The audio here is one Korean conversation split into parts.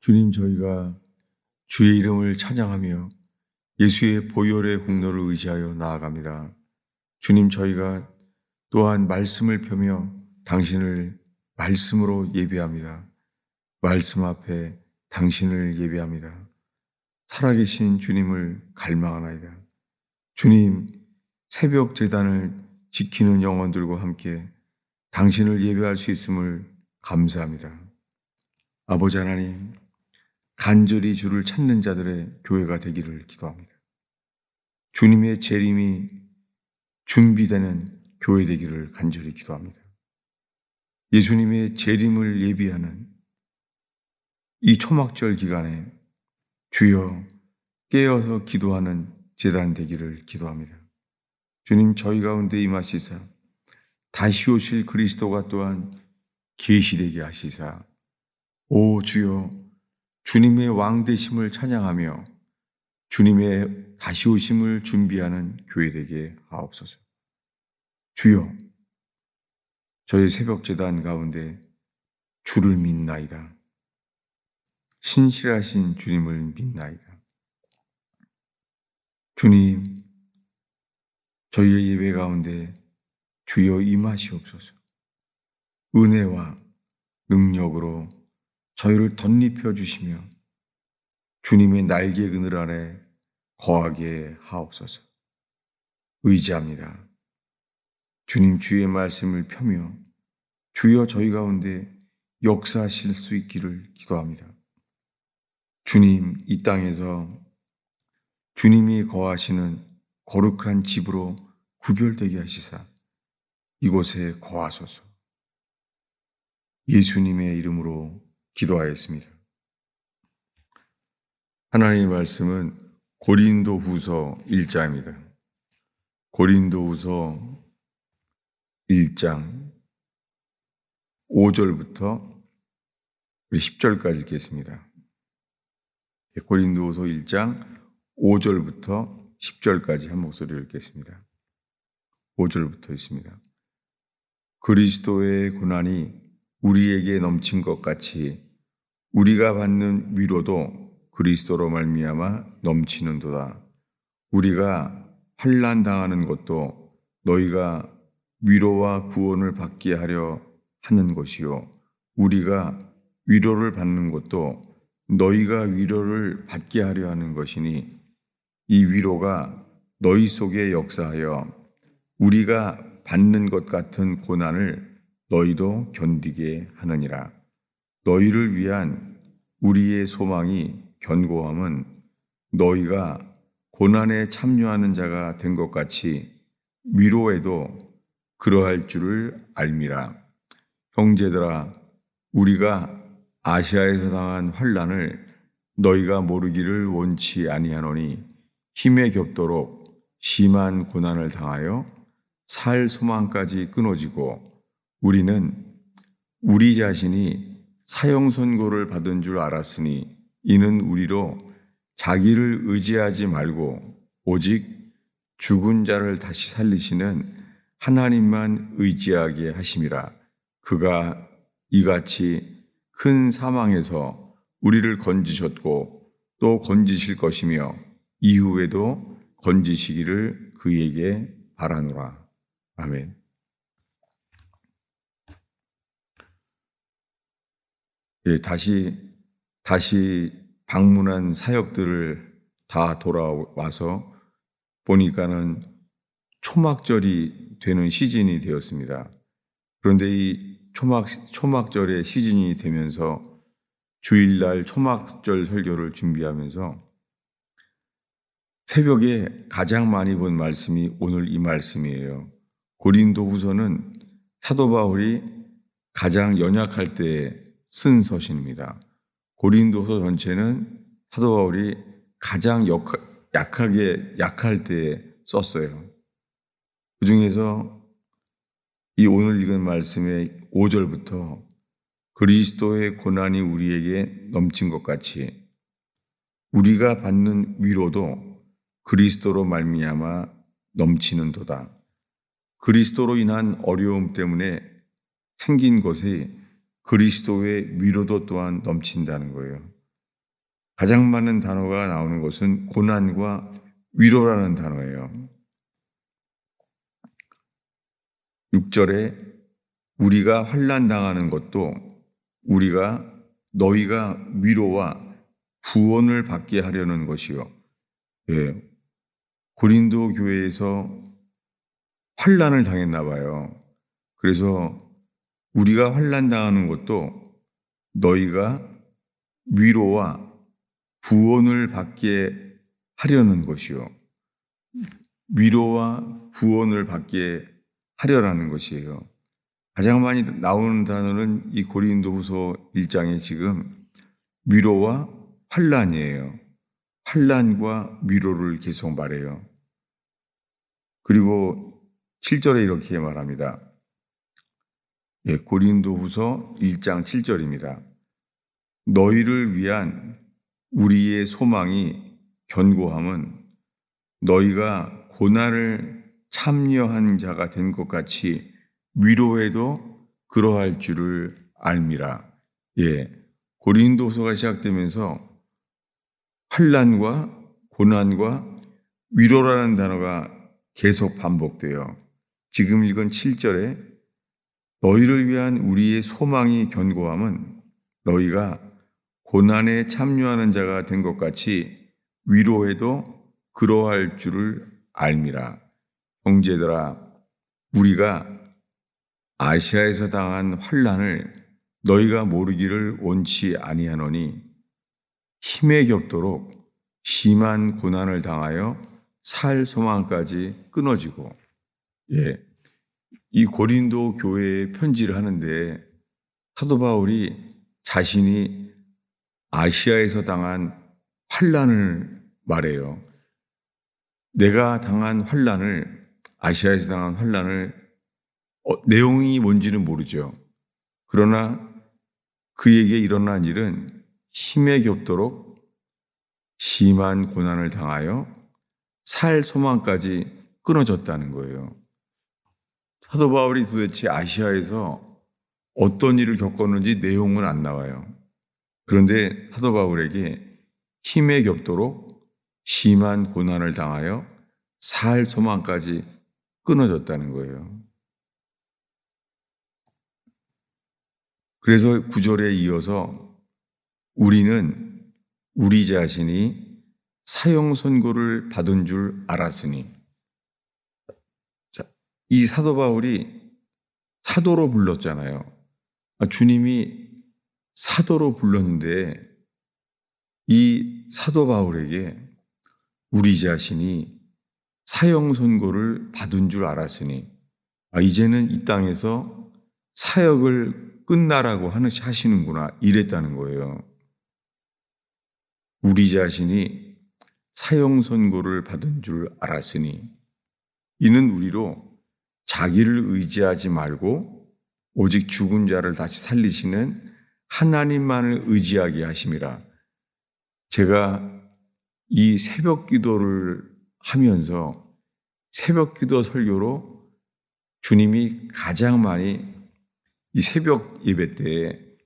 주님, 저희가 주의 이름을 찬양하며 예수의 보혈의 공로를 의지하여 나아갑니다. 주님, 저희가 또한 말씀을 펴며 당신을 말씀으로 예배합니다. 말씀 앞에 당신을 예배합니다. 살아계신 주님을 갈망하나이다. 주님, 새벽 제단을 지키는 영혼들과 함께 당신을 예배할 수 있음을 감사합니다. 아버지 하나님, 간절히 주를 찾는 자들의 교회가 되기를 기도합니다. 주님의 재림이 준비되는 교회 되기를 간절히 기도합니다. 예수님의 재림을 예비하는 이 초막절 기간에 주여 깨어서 기도하는 제단 되기를 기도합니다. 주님, 저희 가운데 임하시사 다시 오실 그리스도가 또한 계시되게 하시사, 오 주여, 주님의 왕되심을 찬양하며 주님의 다시 오심을 준비하는 교회 되게 하옵소서. 주여, 저희 새벽 제단 가운데 주를 믿나이다. 신실하신 주님을 믿나이다. 주님, 저희의 예배 가운데 주여 임하시옵소서. 은혜와 능력으로 저희를 덧입혀 주시며 주님의 날개 그늘 아래 거하게 하옵소서. 의지합니다. 주님, 주의 말씀을 펴며 주여 저희 가운데 역사하실 수 있기를 기도합니다. 주님, 이 땅에서 주님이 거하시는 거룩한 집으로 구별되게 하시사 이곳에 거하소서. 예수님의 이름으로 기도하였습니다. 하나님의 말씀은 고린도후서 1장입니다. 고린도후서 1장 5절부터 10절까지 읽겠습니다. 고린도후서 1장 5절부터 10절까지 한 목소리로 읽겠습니다. 5절부터 있습니다. 그리스도의 고난이 우리에게 넘친 것 같이 우리가 받는 위로도 그리스도로 말미암아 넘치는도다. 우리가 환난 당하는 것도 너희가 위로와 구원을 받게 하려 하는 것이요, 우리가 위로를 받는 것도 너희가 위로를 받게 하려 하는 것이니, 이 위로가 너희 속에 역사하여 우리가 받는 것 같은 고난을 너희도 견디게 하느니라. 너희를 위한 우리의 소망이 견고함은 너희가 고난에 참여하는 자가 된 것 같이 위로에도 그러할 줄을 알미라. 형제들아, 우리가 아시아에서 당한 환난을 너희가 모르기를 원치 아니하노니, 힘에 겹도록 심한 고난을 당하여 살 소망까지 끊어지고, 우리는 우리 자신이 사형 선고를 받은 줄 알았으니 이는 우리로 자기를 의지하지 말고 오직 죽은 자를 다시 살리시는 하나님만 의지하게 하심이라. 그가 이같이 큰 사망에서 우리를 건지셨고 또 건지실 것이며 이후에도 건지시기를 그에게 바라노라. 아멘. 예, 다시 방문한 사역들을 다 돌아와서 보니까는 초막절이 되는 시즌이 되었습니다. 그런데 이 초막절의 시즌이 되면서 주일날 초막절 설교를 준비하면서 새벽에 가장 많이 본 말씀이 오늘 이 말씀이에요. 고린도후서는 사도 바울이 가장 연약할 때 쓴 서신입니다. 고린도서 전체는 사도 바울이 가장 약할 때 썼어요. 그 중에서 이 오늘 읽은 말씀의 5절부터 그리스도의 고난이 우리에게 넘친 것 같이 우리가 받는 위로도 그리스도로 말미암아 넘치는도다. 그리스도로 인한 어려움 때문에 생긴 것이 그리스도의 위로도 또한 넘친다는 거예요. 가장 많은 단어가 나오는 것은 고난과 위로라는 단어예요. 6절에 우리가 환난 당하는 것도 너희가 위로와 구원을 받게 하려는 것이요. 예, 고린도 교회에서 환난을 당했나 봐요. 그래서 우리가 환난 당하는 것도 너희가 위로와 구원을 받게 하려는 것이요. 위로와 구원을 받게 하려라는 것이에요. 가장 많이 나오는 단어는 이 고린도후서 1장에 지금 위로와 환난이에요. 환난과 위로를 계속 말해요. 그리고 7절에 이렇게 말합니다. 예, 고린도후서 1장 7절입니다. 너희를 위한 우리의 소망이 견고함은 너희가 고난을 참여한 자가 된 것 같이 위로에도 그러할 줄을 알미라. 예, 고린도후서가 시작되면서 환난과 고난과 위로라는 단어가 계속 반복돼요. 지금 읽은 7절에 너희를 위한 우리의 소망이 견고함은 너희가 고난에 참여하는 자가 된 것 같이 위로에도 그러할 줄을 알미라. 형제들아, 우리가 아시아에서 당한 환난을 너희가 모르기를 원치 아니하노니 힘에 겹도록 심한 고난을 당하여 살 소망까지 끊어지고, 예, 이 고린도 교회에 편지를 하는데 사도 바울이 자신이 아시아에서 당한 환난을 말해요. 내가 당한 환난을, 아시아에서 당한 환난을 내용이 뭔지는 모르죠. 그러나 그에게 일어난 일은 힘에 겹도록 심한 고난을 당하여 살 소망까지 끊어졌다는 거예요. 사도 바울이 도대체 아시아에서 어떤 일을 겪었는지 내용은 안 나와요. 그런데 사도 바울에게 힘에 겹도록 심한 고난을 당하여 살 소망까지 끊어졌다는 거예요. 그래서 9절에 이어서 우리는 우리 자신이 사형 선고를 받은 줄 알았으니, 자, 이 사도 바울이 사도로 불렀잖아요. 주님이 사도로 불렀는데 이 사도 바울에게 우리 자신이 사형 선고를 받은 줄 알았으니, 이제는 이 땅에서 사역을 끝나라고 하시는구나, 이랬다는 거예요. 우리 자신이 사형 선고를 받은 줄 알았으니 이는 우리로 자기를 의지하지 말고 오직 죽은 자를 다시 살리시는 하나님만을 의지하게 하심이라. 제가 이 새벽 기도를 하면서 새벽 기도 설교로 주님이 가장 많이 이 새벽 예배 때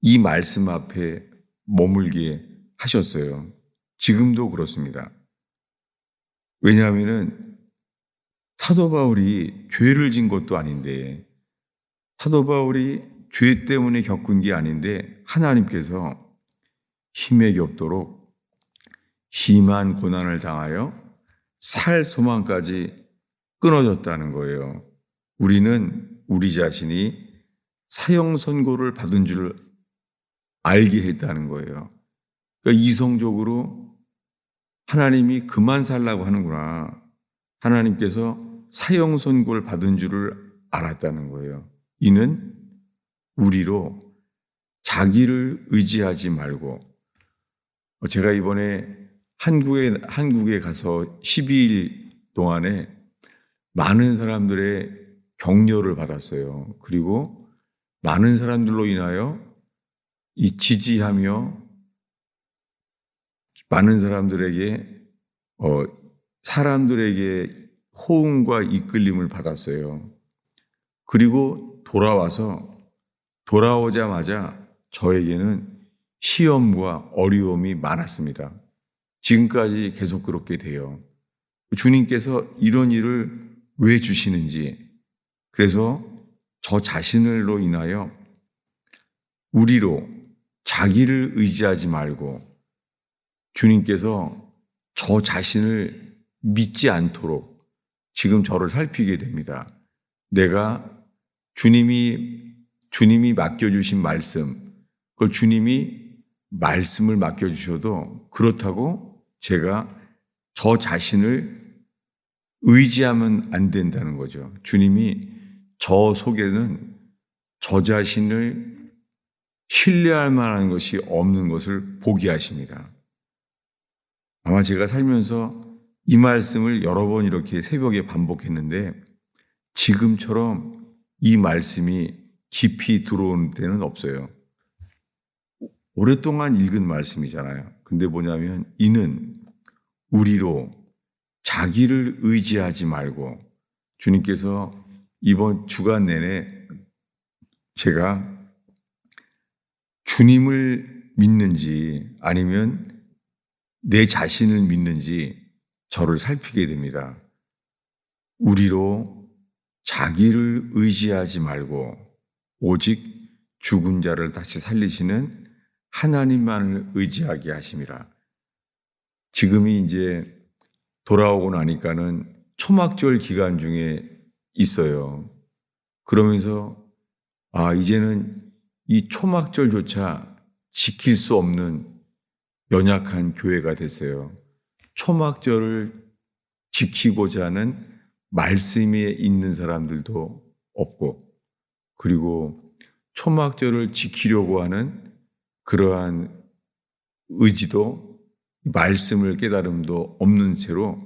이 말씀 앞에 머물게 하셨어요. 지금도 그렇습니다. 왜냐하면 사도 바울이 죄를 진 것도 아닌데, 사도 바울이 죄 때문에 겪은 게 아닌데 하나님께서 힘에 겹도록 심한 고난을 당하여 살 소망까지 끊어졌다는 거예요. 우리는 우리 자신이 사형 선고를 받은 줄 알게 했다는 거예요. 그러니까 이성적으로 하나님이 그만 살라고 하는구나, 하나님께서 사형 선고를 받은 줄을 알았다는 거예요. 이는 우리로 자기를 의지하지 말고, 제가 이번에 한국에 가서 12일 동안에 많은 사람들의 격려를 받았어요. 그리고 많은 사람들로 인하여 이 지지하며 많은 사람들에게 호응과 이끌림을 받았어요. 그리고 돌아오자마자 저에게는 시험과 어려움이 많았습니다. 지금까지 계속 그렇게 돼요. 주님께서 이런 일을 왜 주시는지, 그래서 저 자신을로 인하여 우리로 자기를 의지하지 말고 주님께서 저 자신을 믿지 않도록 지금 저를 살피게 됩니다. 내가 주님이 맡겨주신 말씀, 그걸 주님이 말씀을 맡겨주셔도 그렇다고 제가 저 자신을 의지하면 안 된다는 거죠. 주님이 저 속에는 저 자신을 신뢰할 만한 것이 없는 것을 보게 하십니다. 아마 제가 살면서 이 말씀을 여러 번 이렇게 새벽에 반복했는데 지금처럼 이 말씀이 깊이 들어오는 때는 없어요. 오랫동안 읽은 말씀이잖아요. 근데 뭐냐면 이는 우리로 자기를 의지하지 말고, 주님께서 이번 주간 내내 제가 주님을 믿는지 아니면 내 자신을 믿는지 저를 살피게 됩니다. 우리로 자기를 의지하지 말고 오직 죽은 자를 다시 살리시는 하나님만을 의지하게 하심이라. 지금이 이제 돌아오고 나니까는 초막절 기간 중에 있어요. 그러면서 이제는 이 초막절조차 지킬 수 없는 연약한 교회가 됐어요. 초막절을 지키고자 하는 말씀에 있는 사람들도 없고, 그리고 초막절을 지키려고 하는 그러한 의지도, 말씀을 깨달음도 없는 채로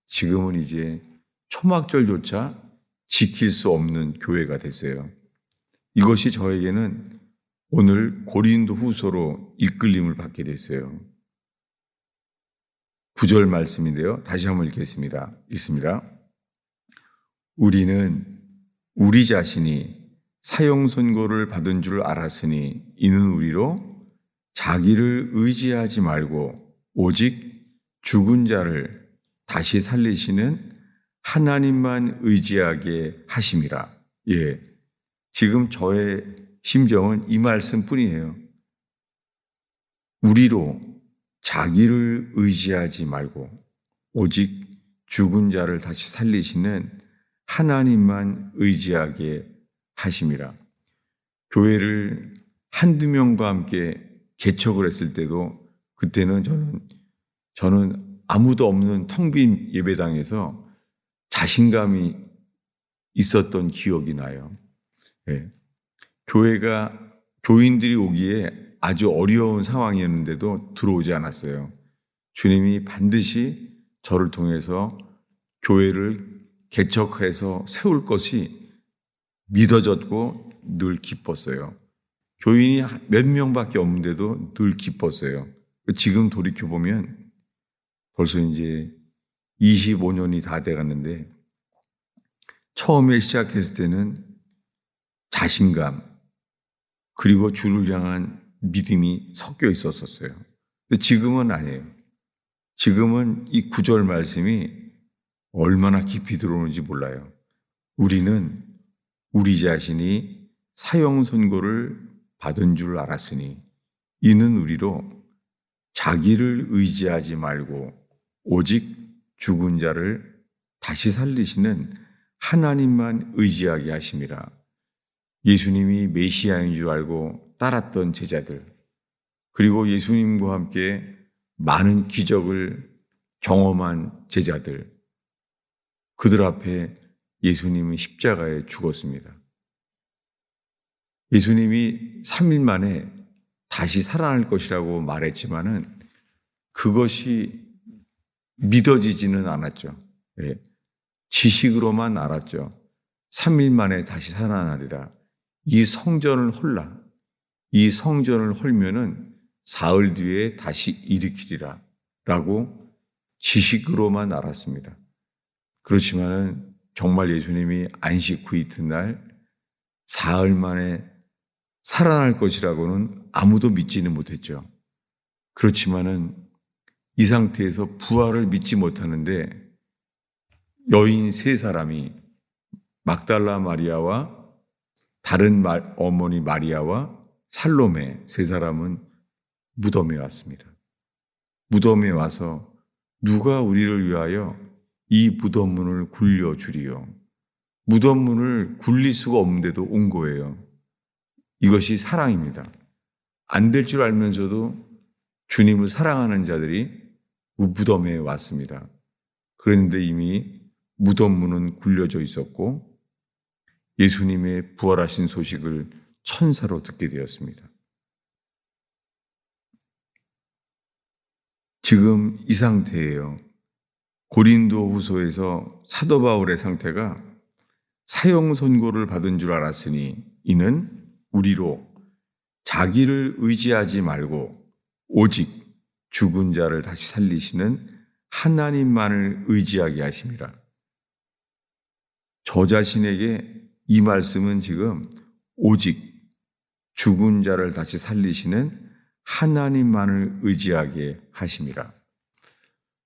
지금은 이제 초막절조차 지킬 수 없는 교회가 됐어요. 이것이 저에게는 오늘 고린도 후서로 이끌림을 받게 됐어요. 9절 말씀인데요. 다시 한번 읽겠습니다. 읽습니다. 우리는 우리 자신이 사형 선고를 받은 줄 알았으니 이는 우리로 자기를 의지하지 말고 오직 죽은 자를 다시 살리시는 하나님만 의지하게 하심이라. 예, 지금 저의 심정은 이 말씀뿐이에요. 우리로 자기를 의지하지 말고 오직 죽은 자를 다시 살리시는 하나님만 의지하게 하심이라. 교회를 한두 명과 함께 개척을 했을 때도 그때는 저는 아무도 없는 텅 빈 예배당에서 자신감이 있었던 기억이 나요. 네. 교인들이 오기에 아주 어려운 상황이었는데도 들어오지 않았어요. 주님이 반드시 저를 통해서 교회를 개척해서 세울 것이 믿어졌고 늘 기뻤어요. 교인이 몇 명밖에 없는데도 늘 기뻤어요. 지금 돌이켜보면 벌써 이제 25년이 다 돼갔는데 처음에 시작했을 때는 자신감 그리고 주를 향한 믿음이 섞여 있었어요. 근데 지금은 아니에요. 지금은 이 9절 말씀이 얼마나 깊이 들어오는지 몰라요. 우리는 우리 자신이 사형 선고를 받은 줄 알았으니 이는 우리로 자기를 의지하지 말고 오직 죽은 자를 다시 살리시는 하나님만 의지하게 하심이라. 예수님이 메시아인 줄 알고 따랐던 제자들, 그리고 예수님과 함께 많은 기적을 경험한 제자들, 그들 앞에 예수님은 십자가에 죽었습니다. 예수님이 3일 만에 다시 살아날 것이라고 말했지만은 그것이 믿어지지는 않았죠. 예. 지식으로만 알았죠. 3일 만에 다시 살아나리라. 이 성전을 헐면은 사흘 뒤에 다시 일으키리라 라고 지식으로만 알았습니다. 그렇지만은 정말 예수님이 안식 후 이튿날 사흘 만에 살아날 것이라고는 아무도 믿지는 못했죠. 그렇지만은 이 상태에서 부활을 믿지 못하는데 여인 세 사람이 막달라 마리아와 다른 어머니 마리아와 살로메 세 사람은 무덤에 왔습니다. 무덤에 와서 누가 우리를 위하여 이 무덤문을 굴려주리요. 무덤문을 굴릴 수가 없는데도 온 거예요. 이것이 사랑입니다. 안 될 줄 알면서도 주님을 사랑하는 자들이 무덤에 왔습니다. 그런데 이미 무덤문은 굴려져 있었고 예수님의 부활하신 소식을 천사로 듣게 되었습니다. 지금 이 상태예요. 고린도 후서에서 사도 바울의 상태가 사형 선고를 받은 줄 알았으니 이는 우리로 자기를 의지하지 말고 오직 죽은 자를 다시 살리시는 하나님만을 의지하게 하심이라. 저 자신에게 이 말씀은 지금 오직 죽은 자를 다시 살리시는 하나님만을 의지하게 하심이라.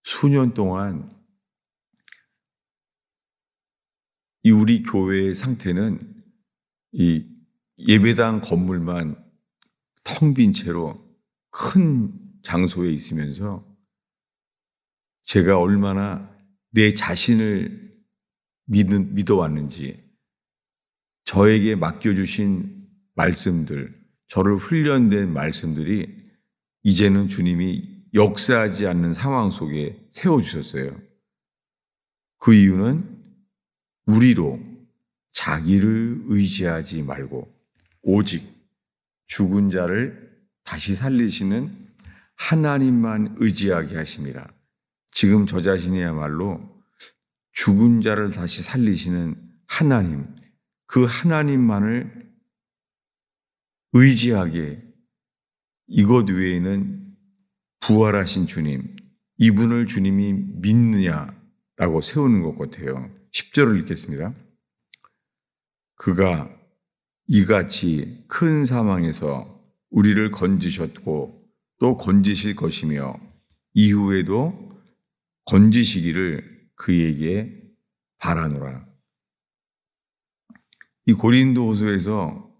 수년 동안 이 우리 교회의 상태는 이 예배당 건물만 텅 빈 채로 큰 장소에 있으면서 제가 얼마나 내 자신을 믿어왔는지, 저에게 맡겨주신 말씀들, 저를 훈련된 말씀들이 이제는 주님이 역사하지 않는 상황 속에 세워주셨어요. 그 이유는 우리로 자기를 의지하지 말고 오직 죽은 자를 다시 살리시는 하나님만 의지하게 하심이라. 지금 저 자신이야말로 죽은 자를 다시 살리시는 하나님, 그 하나님만을 의지하게, 이것 외에는 부활하신 주님, 이분을 주님이 믿느냐라고 세우는 것 같아요. 10절을 읽겠습니다. 그가 이같이 큰 사망에서 우리를 건지셨고 또 건지실 것이며 이후에도 건지시기를 그에게 바라노라. 이 고린도후서에서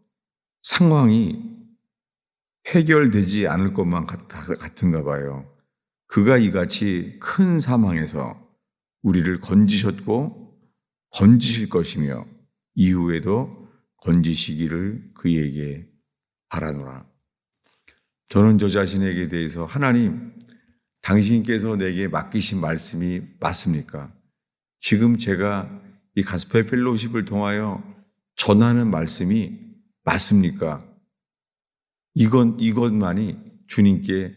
상황이 해결되지 않을 것만 같은가 봐요. 그가 이같이 큰 사망에서 우리를 건지셨고 건지실 것이며 이후에도 건지시기를 그에게 바라노라. 저는 저 자신에게 대해서 하나님, 당신께서 내게 맡기신 말씀이 맞습니까? 지금 제가 이 가스펠 펠로우십을 통하여 전하는 말씀이 맞습니까? 이것만이 주님께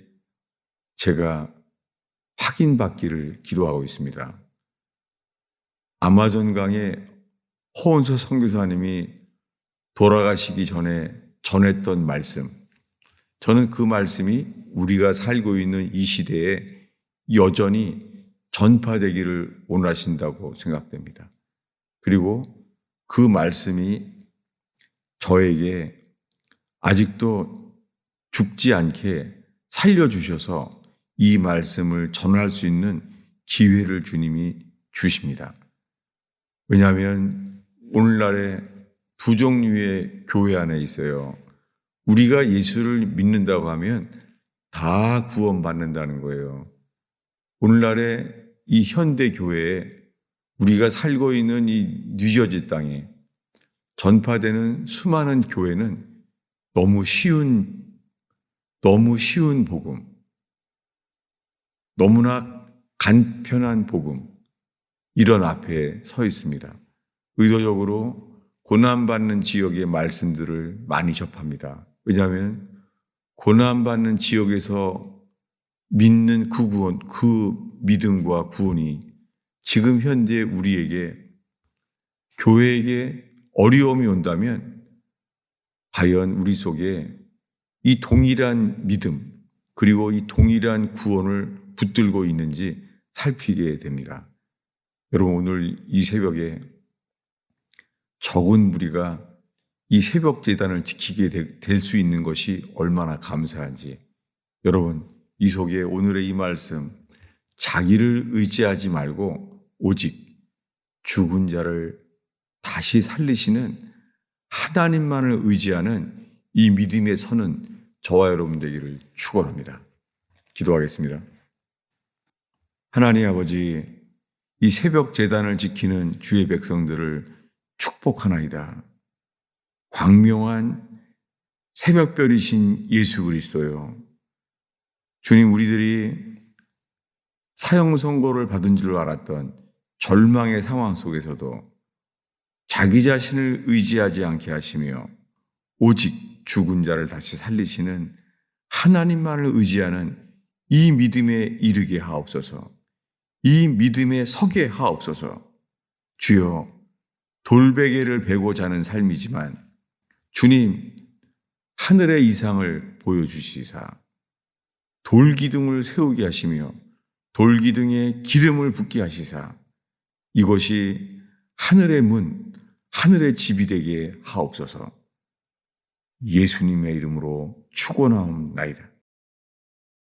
제가 확인받기를 기도하고 있습니다. 아마존 강에 호원서 선교사님이 돌아가시기 전에 전했던 말씀, 저는 그 말씀이 우리가 살고 있는 이 시대에 여전히 전파되기를 원하신다고 생각됩니다. 그리고 그 말씀이 저에게 아직도 죽지 않게 살려주셔서 이 말씀을 전할 수 있는 기회를 주님이 주십니다. 왜냐하면 오늘날에 두 종류의 교회 안에 있어요. 우리가 예수를 믿는다고 하면 다 구원받는다는 거예요. 오늘날의 이 현대 교회에 우리가 살고 있는 이 뉴저지 땅에 전파되는 수많은 교회는 너무 쉬운 복음, 너무나 간편한 복음, 이런 앞에 서 있습니다. 의도적으로 고난받는 지역의 말씀들을 많이 접합니다. 왜냐하면 고난받는 지역에서 믿는 그 구원, 그 믿음과 구원이 지금 현재 우리에게, 교회에게 어려움이 온다면 과연 우리 속에 이 동일한 믿음 그리고 이 동일한 구원을 붙들고 있는지 살피게 됩니다. 여러분, 오늘 이 새벽에 적은 무리가 이 새벽 제단을 지키게 될 수 있는 것이 얼마나 감사한지. 여러분, 이 속에 오늘의 이 말씀, 자기를 의지하지 말고 오직 죽은 자를 다시 살리시는 하나님만을 의지하는 이 믿음의 선은 저와 여러분 되기를 축원합니다. 기도하겠습니다. 하나님 아버지, 이 새벽 제단을 지키는 주의 백성들을 축복하나이다. 광명한 새벽별이신 예수 그리스도요. 주님, 우리들이 사형 선고를 받은 줄 알았던 절망의 상황 속에서도 자기 자신을 의지하지 않게 하시며 오직 죽은 자를 다시 살리시는 하나님만을 의지하는 이 믿음에 이르게 하옵소서. 이 믿음에 서게 하옵소서. 주여, 돌베개를 베고 자는 삶이지만 주님, 하늘의 이상을 보여주시사 돌기둥을 세우게 하시며 돌기둥에 기름을 붓게 하시사 이것이 하늘의 문, 하늘의 집이 되게 하옵소서. 예수님의 이름으로 축원하옵나이다.